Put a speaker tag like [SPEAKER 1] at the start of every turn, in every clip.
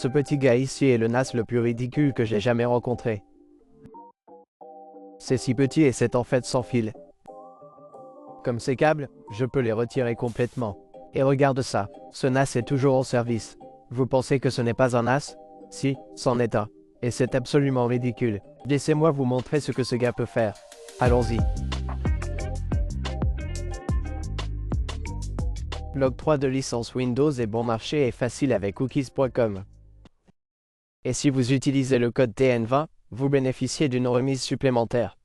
[SPEAKER 1] Ce petit gars ici est le NAS le plus ridicule que j'ai jamais rencontré. C'est si petit et c'est en fait sans fil. Comme ces câbles, je peux les retirer complètement. Et regarde ça, ce NAS est toujours en service. Vous pensez que ce n'est pas un NAS? Si, c'en est un. Et c'est absolument ridicule. Laissez-moi vous montrer ce que ce gars peut faire. Allons-y. L'octroi de licence Windows est bon marché et facile avec cookies.com. Et si vous utilisez le code TN20, vous bénéficiez d'une remise supplémentaire.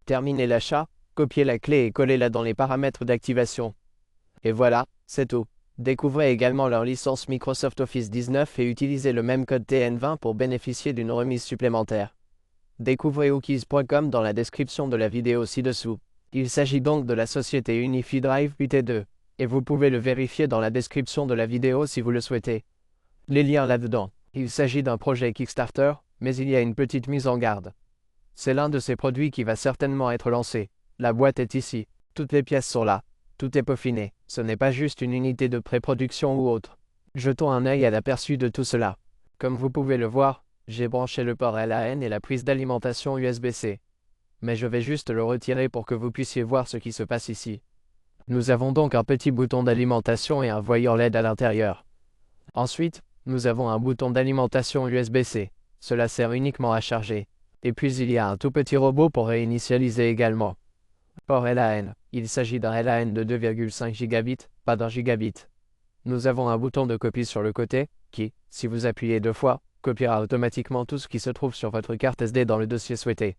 [SPEAKER 1] Terminez l'achat, copiez la clé et collez-la dans les paramètres d'activation. Et voilà, c'est tout. Découvrez également leur licence Microsoft Office 19 et utilisez le même code TN20 pour bénéficier d'une remise supplémentaire. Découvrez cookies.com dans la description de la vidéo ci-dessous. Il s'agit donc de la société Unify Drive UT2. Et vous pouvez le vérifier dans la description de la vidéo si vous le souhaitez. Les liens là-dedans. Il s'agit d'un projet Kickstarter, mais il y a une petite mise en garde. C'est l'un de ces produits qui va certainement être lancé. La boîte est ici. Toutes les pièces sont là. Tout est peaufiné. Ce n'est pas juste une unité de pré-production ou autre. Jetons un œil à l'aperçu de tout cela. Comme vous pouvez le voir, j'ai branché le port LAN et la prise d'alimentation USB-C. Mais je vais juste le retirer pour que vous puissiez voir ce qui se passe ici. Nous avons donc un petit bouton d'alimentation et un voyant LED à l'intérieur. Ensuite, nous avons un bouton d'alimentation USB-C. Cela sert uniquement à charger. Et puis il y a un tout petit robot pour réinitialiser également. Port LAN. Il s'agit d'un LAN de 2,5 gigabits, pas d'un gigabit. Nous avons un bouton de copie sur le côté, qui, si vous appuyez 2 fois, copiera automatiquement tout ce qui se trouve sur votre carte SD dans le dossier souhaité.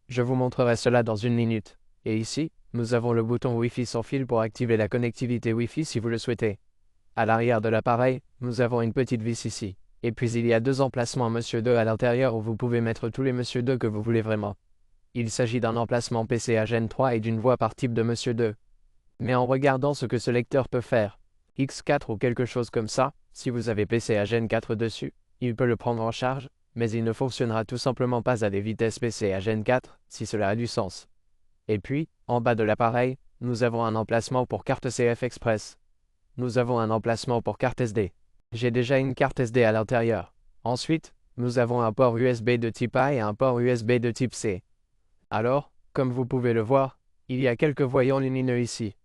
[SPEAKER 1] Je vous montrerai cela dans une minute. Et ici, nous avons le bouton Wi-Fi sans fil pour activer la connectivité Wi-Fi si vous le souhaitez. À l'arrière de l'appareil, nous avons une petite vis ici. Et puis il y a 2 emplacements Monsieur 2 à l'intérieur où vous pouvez mettre tous les Monsieur 2 que vous voulez vraiment. Il s'agit d'un emplacement PCA Gen 3 et d'une voix par type de Monsieur 2. Mais en regardant ce que ce lecteur peut faire, X4 ou quelque chose comme ça, si vous avez PCA Gen 4 dessus, il peut le prendre en charge, mais il ne fonctionnera tout simplement pas à des vitesses PCA Gen 4, si cela a du sens. Et puis, en bas de l'appareil, nous avons un emplacement pour carte CF Express. Nous avons un emplacement pour carte SD. J'ai déjà une carte SD à l'intérieur. Ensuite, nous avons un port USB de type A et un port USB de type C. Alors, comme vous pouvez le voir, il y a quelques voyants lumineux ici.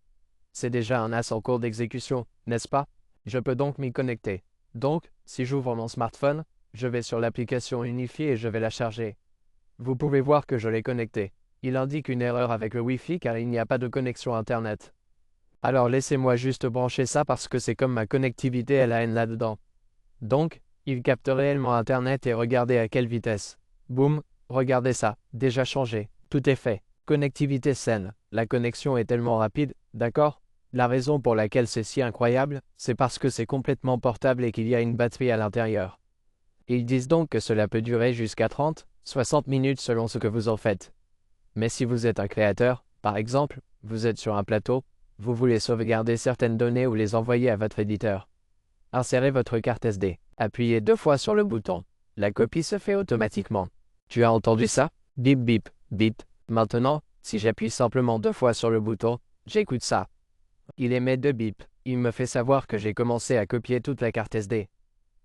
[SPEAKER 1] C'est déjà un NAS en cours d'exécution, n'est-ce pas? Je peux donc m'y connecter. Donc, si j'ouvre mon smartphone, je vais sur l'application Unify et je vais la charger. Vous pouvez voir que je l'ai connecté. Il indique une erreur avec le Wi-Fi car il n'y a pas de connexion Internet. Alors laissez-moi juste brancher ça parce que c'est comme ma connectivité LAN là-dedans. Donc, il capte réellement Internet et regardez à quelle vitesse. Boum, regardez ça, déjà changé, tout est fait. Connectivité saine, la connexion est tellement rapide, d'accord? La raison pour laquelle c'est si incroyable, c'est parce que c'est complètement portable et qu'il y a une batterie à l'intérieur. Ils disent donc que cela peut durer jusqu'à 30, 60 minutes selon ce que vous en faites. Mais si vous êtes un créateur, par exemple, vous êtes sur un plateau, vous voulez sauvegarder certaines données ou les envoyer à votre éditeur. Insérez votre carte SD. Appuyez 2 fois sur le bouton. La copie se fait automatiquement. Tu as entendu ça? Bip bip, bip. Maintenant, si j'appuie simplement 2 fois sur le bouton, j'écoute ça. Il émet 2 bips. Il me fait savoir que j'ai commencé à copier toute la carte SD.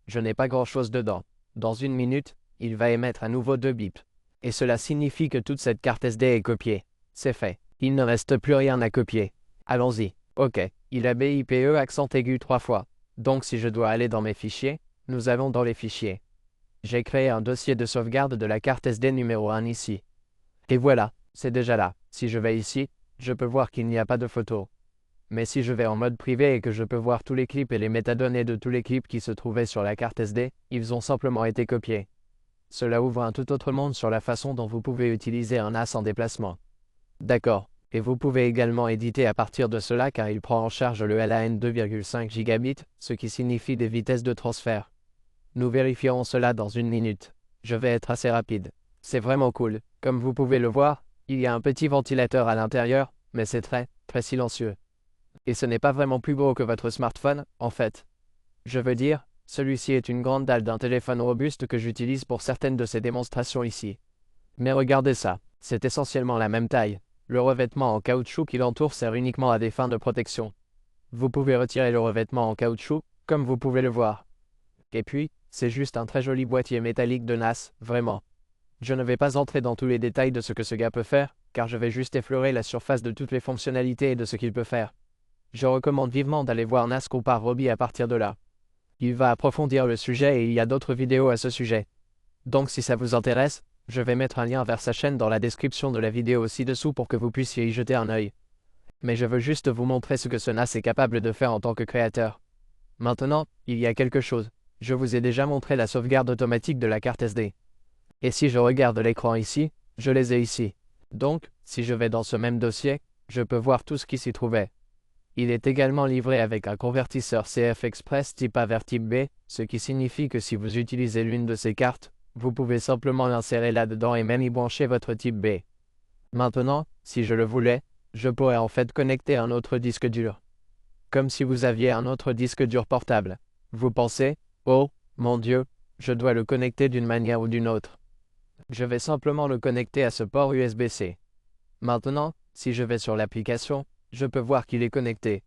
[SPEAKER 1] Je n'ai pas grand-chose dedans. Dans 1 minute, il va émettre à nouveau 2 bips. Et cela signifie que toute cette carte SD est copiée. C'est fait. Il ne reste plus rien à copier. Allons-y. Ok. Il a BIPE accent aigu 3 fois. Donc si je dois aller dans mes fichiers, nous allons dans les fichiers. J'ai créé un dossier de sauvegarde de la carte SD numéro 1 ici. Et voilà, c'est déjà là. Si je vais ici, je peux voir qu'il n'y a pas de photo. Mais si je vais en mode privé et que je peux voir tous les clips et les métadonnées de tous les clips qui se trouvaient sur la carte SD, ils ont simplement été copiés. Cela ouvre un tout autre monde sur la façon dont vous pouvez utiliser un NAS en déplacement. D'accord. Et vous pouvez également éditer à partir de cela car il prend en charge le LAN 2,5 gigabits, ce qui signifie des vitesses de transfert. Nous vérifierons cela dans 1 minute. Je vais être assez rapide. C'est vraiment cool. Comme vous pouvez le voir, il y a un petit ventilateur à l'intérieur, mais c'est très, très silencieux. Et ce n'est pas vraiment plus gros que votre smartphone, en fait. Je veux dire, celui-ci est une grande dalle d'un téléphone robuste que j'utilise pour certaines de ces démonstrations ici. Mais regardez ça, c'est essentiellement la même taille. Le revêtement en caoutchouc qui l'entoure sert uniquement à des fins de protection. Vous pouvez retirer le revêtement en caoutchouc, comme vous pouvez le voir. Et puis, c'est juste un très joli boîtier métallique de NAS, vraiment. Je ne vais pas entrer dans tous les détails de ce que ce gars peut faire, car je vais juste effleurer la surface de toutes les fonctionnalités et de ce qu'il peut faire. Je recommande vivement d'aller voir NAS Compare Robbie à partir de là. Il va approfondir le sujet et il y a d'autres vidéos à ce sujet. Donc si ça vous intéresse, je vais mettre un lien vers sa chaîne dans la description de la vidéo ci-dessous pour que vous puissiez y jeter un œil. Mais je veux juste vous montrer ce que ce NAS est capable de faire en tant que créateur. Maintenant, il y a quelque chose. Je vous ai déjà montré la sauvegarde automatique de la carte SD. Et si je regarde l'écran ici, je les ai ici. Donc, si je vais dans ce même dossier, je peux voir tout ce qui s'y trouvait. Il est également livré avec un convertisseur CF Express type A vers type B, ce qui signifie que si vous utilisez l'une de ces cartes, vous pouvez simplement l'insérer là-dedans et même y brancher votre type B. Maintenant, si je le voulais, je pourrais en fait connecter un autre disque dur. Comme si vous aviez un autre disque dur portable. Vous pensez, oh, mon Dieu, je dois le connecter d'une manière ou d'une autre. Je vais simplement le connecter à ce port USB-C. Maintenant, si je vais sur l'application, je peux voir qu'il est connecté.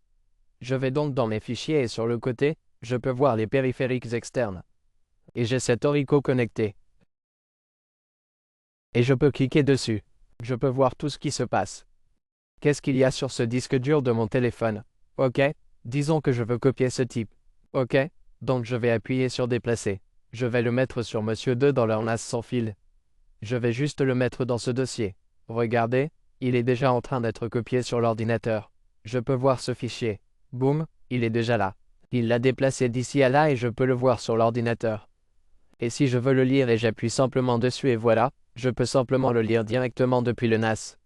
[SPEAKER 1] Je vais donc dans mes fichiers et sur le côté, je peux voir les périphériques externes. Et j'ai cet Orico connecté. Et je peux cliquer dessus. Je peux voir tout ce qui se passe. Qu'est-ce qu'il y a sur ce disque dur de mon téléphone? Ok, disons que je veux copier ce type. Ok, donc je vais appuyer sur déplacer. Je vais le mettre sur Monsieur 2 dans leur NAS sans fil. Je vais juste le mettre dans ce dossier. Regardez, il est déjà en train d'être copié sur l'ordinateur. Je peux voir ce fichier. Boum, il est déjà là. Il l'a déplacé d'ici à là et je peux le voir sur l'ordinateur. Et si je veux le lire et j'appuie simplement dessus et voilà, je peux simplement le lire directement depuis le NAS.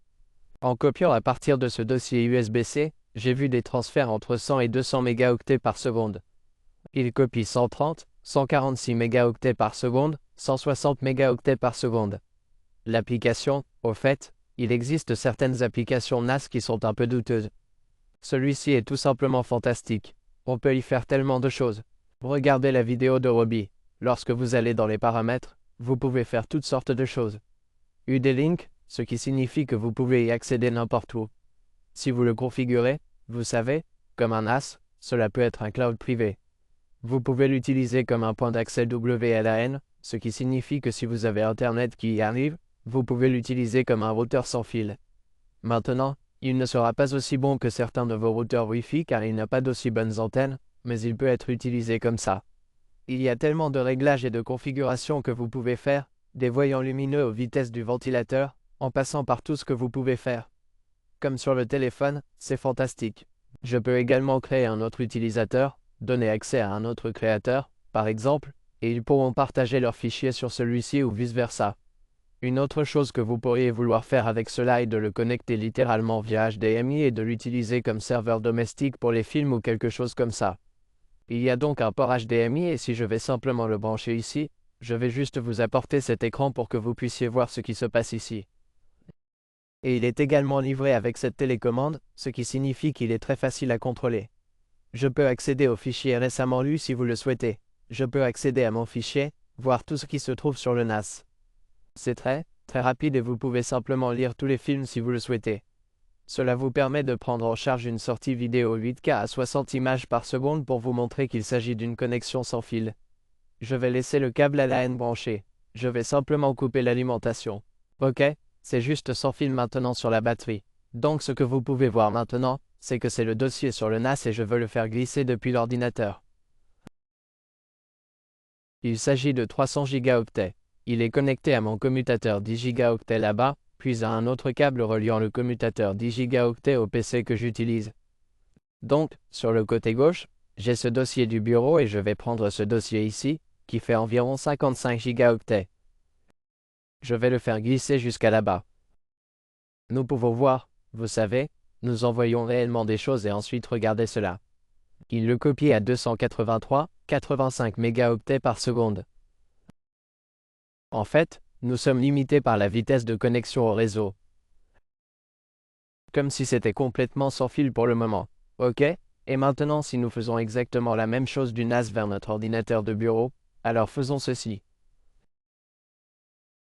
[SPEAKER 1] En copiant à partir de ce dossier USB-C, j'ai vu des transferts entre 100 et 200 mégaoctets par seconde. Il copie 130, 146 mégaoctets par seconde, 160 mégaoctets par seconde. L'application, au fait, il existe certaines applications NAS qui sont un peu douteuses. Celui-ci est tout simplement fantastique. On peut y faire tellement de choses. Regardez la vidéo de Robbie. Lorsque vous allez dans les paramètres, vous pouvez faire toutes sortes de choses. UD-Link, ce qui signifie que vous pouvez y accéder n'importe où. Si vous le configurez, vous savez, comme un NAS, cela peut être un cloud privé. Vous pouvez l'utiliser comme un point d'accès WLAN, ce qui signifie que si vous avez Internet qui y arrive, vous pouvez l'utiliser comme un routeur sans fil. Maintenant, il ne sera pas aussi bon que certains de vos routeurs Wi-Fi car il n'a pas d'aussi bonnes antennes, mais il peut être utilisé comme ça. Il y a tellement de réglages et de configurations que vous pouvez faire, des voyants lumineux aux vitesses du ventilateur, en passant par tout ce que vous pouvez faire. Comme sur le téléphone, c'est fantastique. Je peux également créer un autre utilisateur, donner accès à un autre créateur, par exemple, et ils pourront partager leurs fichiers sur celui-ci ou vice-versa. Une autre chose que vous pourriez vouloir faire avec cela est de le connecter littéralement via HDMI et de l'utiliser comme serveur domestique pour les films ou quelque chose comme ça. Il y a donc un port HDMI et si je vais simplement le brancher ici, je vais juste vous apporter cet écran pour que vous puissiez voir ce qui se passe ici. Et il est également livré avec cette télécommande, ce qui signifie qu'il est très facile à contrôler. Je peux accéder au fichier récemment lu si vous le souhaitez. Je peux accéder à mon fichier, voir tout ce qui se trouve sur le NAS. C'est très rapide et vous pouvez simplement lire tous les films si vous le souhaitez. Cela vous permet de prendre en charge une sortie vidéo 8K à 60 images par seconde pour vous montrer qu'il s'agit d'une connexion sans fil. Je vais laisser le câble à LAN branché. Je vais simplement couper l'alimentation. Ok, c'est juste sans fil maintenant sur la batterie. Donc ce que vous pouvez voir maintenant, c'est que c'est le dossier sur le NAS et je veux le faire glisser depuis l'ordinateur. Il s'agit de 300 gigaoctets. Il est connecté à mon commutateur 10 gigaoctets là-bas, puis à un autre câble reliant le commutateur 10 gigaoctets au PC que j'utilise. Donc, sur le côté gauche, j'ai ce dossier du bureau et je vais prendre ce dossier ici, qui fait environ 55 gigaoctets. Je vais le faire glisser jusqu'à là-bas. Nous pouvons voir, vous savez, nous envoyons réellement des choses et ensuite regardez cela. Il le copie à 283,85 mégaoctets par seconde. En fait, nous sommes limités par la vitesse de connexion au réseau. Comme si c'était complètement sans fil pour le moment. Ok? Et maintenant si nous faisons exactement la même chose du NAS vers notre ordinateur de bureau, alors faisons ceci.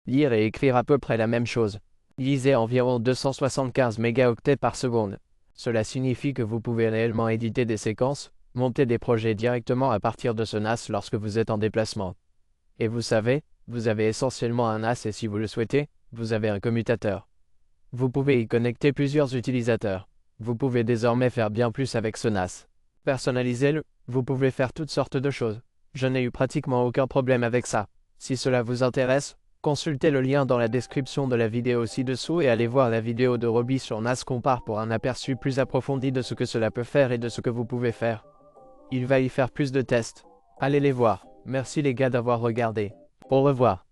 [SPEAKER 1] Lire et écrire à peu près la même chose. Lisez environ 275 mégaoctets par seconde. Cela signifie que vous pouvez réellement éditer des séquences, Montez des projets directement à partir de ce NAS lorsque vous êtes en déplacement. Et vous savez, vous avez essentiellement un NAS et si vous le souhaitez, vous avez un commutateur. Vous pouvez y connecter plusieurs utilisateurs. Vous pouvez désormais faire bien plus avec ce NAS. Personnalisez-le, vous pouvez faire toutes sortes de choses. Je n'ai eu pratiquement aucun problème avec ça. Si cela vous intéresse, consultez le lien dans la description de la vidéo ci-dessous et allez voir la vidéo de Roby sur NAS Compare pour un aperçu plus approfondi de ce que cela peut faire et de ce que vous pouvez faire. Il va y faire plus de tests. Allez les voir. Merci les gars d'avoir regardé. Au revoir.